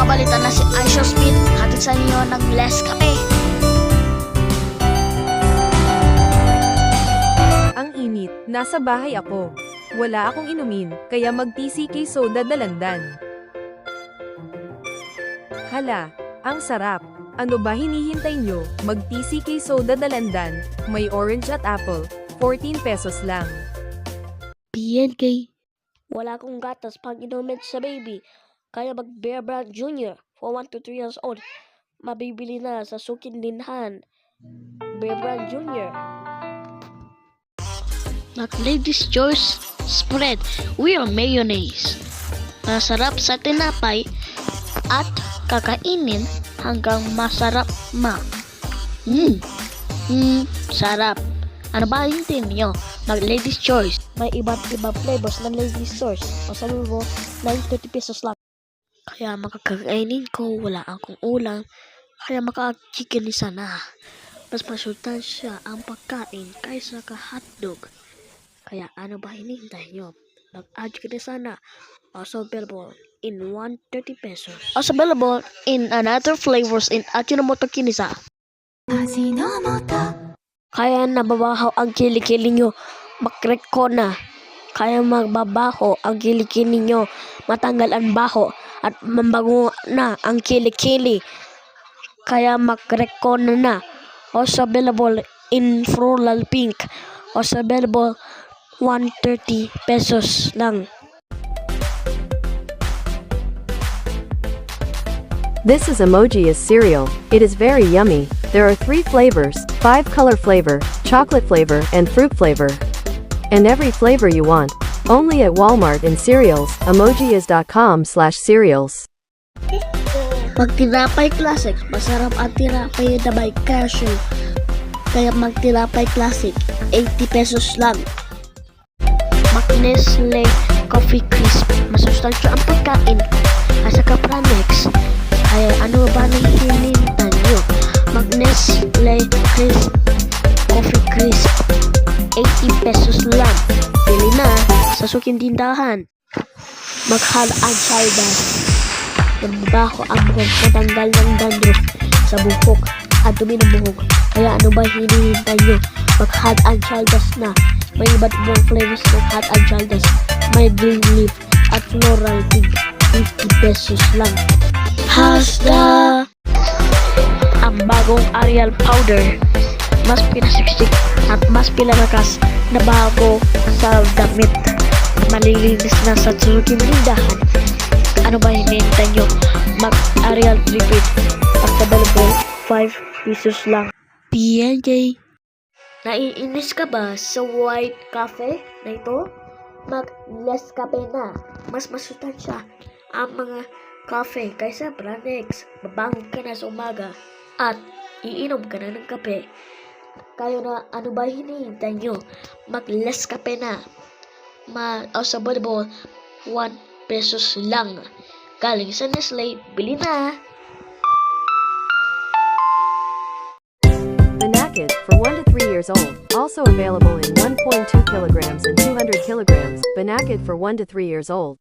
Nagbabalita na si Aisha Smith, hatid sa inyo ng Les Cafe. Ang init, nasa bahay ako. Wala akong inumin, kaya mag-TCK soda dalandan. Hala, ang sarap. Ano ba hinihintay nyo? Mag-TCK soda dalandan, may orange at apple, 14 pesos lang. PNK. Wala akong gatas pang inumin sa baby. Kaya mag-Bear Brand Jr. for 1 to 3 years old. Mabibili na sa suking dinhan. Bear Brand Jr. Ladies Choice Spread with mayonnaise. Masarap sa tinapay at kakainin hanggang masarap sarap. Ano ba hintin nyo? Mag-Ladies Choice. May iba't ibang flavors ng Ladies Choice. O sabi mo, 9.30 pesos lang. Kaya makakakainin ko, wala akong ulam. Kaya maka-chicken sana. Mas masustansya ang pagkain kaysa ka-hotdog. Kaya ano ba hinihintay nyo? Mag-chicken sana. Also available in 130 pesos. Also available in another flavors in Ajinomoto Kinisa. Kaya nababaho ang kilikili nyo, makreko na. Kaya magbabaho ang kilikili nyo, matanggal ang baho, at mambago na ang kilikili. Kaya makreko na. Also available in floral pink. Also available 130 pesos lang. This is Emoji's cereal. It is very yummy. There are 3 flavors, 5 color flavor, chocolate flavor, and fruit flavor. And every flavor you want. Only at Walmart in cereals, emojiis.com/cereals. Pag tinapay classic, masarap ang tinapay na may calcium. Kaya mag-tinapay classic, 80 pesos lang. Nestle Coffee Crisp, masustansya ang pagkain. Asa ka Pranex. Ay ano ba nahihilintan nyo? Nestle Crisp Coffee Crisp, 80 pesos lang. Pili na sa suking tindahan. Mag-hand and shoulders. Magbabaho ang buhok, matanggal ng dandruff sa buhok at dumi ng buhok. Kaya ano ba hinihintay nyo? Mag-hand and shoulders na. May iba't ibang flavors ng hot and shoulders. May green leaf at floral pink, 50 pesos lang. Hasda! Ang bagong Ariel powder, mas pinasiksik at mas pinalakas na bago sa damit. Malilinis na sa suking tindahan. Ano ba hinihintay nyo? Mag-Ariel Tripid at available 5 pesos lang. PNJ. Naiinis ka ba sa white cafe na ito? Mag-Les Cafe na. Mas masustansya ang mga cafe kaysa Pranex. Babangon ka na sa umaga at iinom ka na ng kape. Kayo na ano ba hinihintay nyo? Mag-Les Cafe na. Also available 1 pesos lang. Galing sa Nestle, bili na! Banakid for 1 to 3 years old. Also available in 1.2 kilograms and 200 kilograms. Banakid for 1 to 3 years old.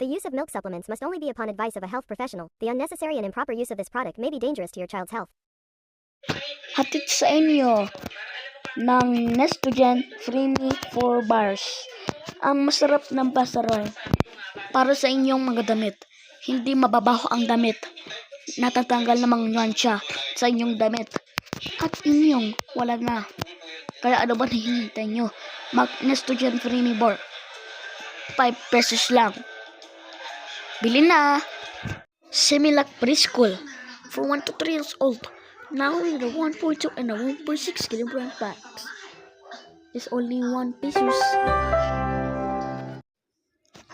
The use of milk supplements must only be upon advice of a health professional. The unnecessary and improper use of this product may be dangerous to your child's health. Hatid sa inyo ng Nestogen Creamy 4 bars. Ang masarap ng pasaroy para sa inyong mga damit. Hindi mababaho ang damit. Natatanggal namang nyansya sa inyong damit. At inyong wala na. Kaya ano ba nahihintay nyo? Mag-Nestogen Creamy Bar, 5 pesos lang. Bili na! Similac Preschool for 1 to 3 years old. Now in the 1.2 and the 1.6 kilogram packs. It's only 1 pesos.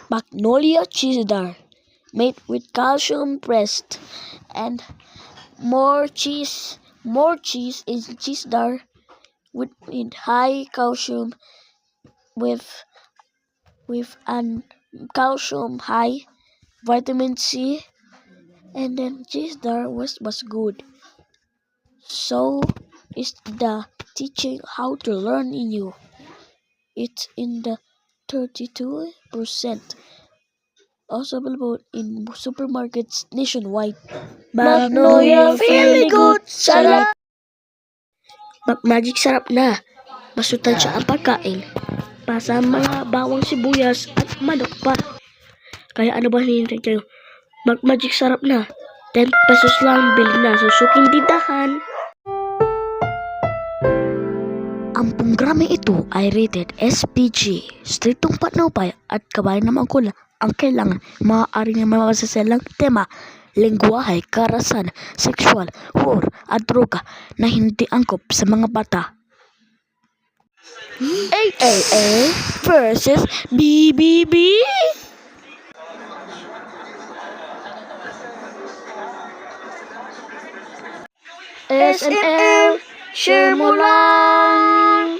Magnolia Cheese Dar, made with calcium pressed and more cheese is cheese dar with high calcium with an calcium high vitamin C, and then cheese dar was good. So is the teaching how to learn in you. It's in the 32%. Also available in supermarkets nationwide. Magnolia Feeling Good Sarap! Magic sarap na. Masustansya ang pagkain. Pasa mga bawang sibuyas at manok pa. Kaya ano ba hinihintay kayo? Magic sarap na. 10 pesos lang bili na sa suking tindahan. Ang programa ito ay rated SPG, striktong patnupay at kabayan ng mga kulang ang kailangan. Maaari na may masasalang tema, lengguwahe, karasan, sexual, war at droga na hindi angkop sa mga bata. AAA versus BBB. SNL, share mo lang!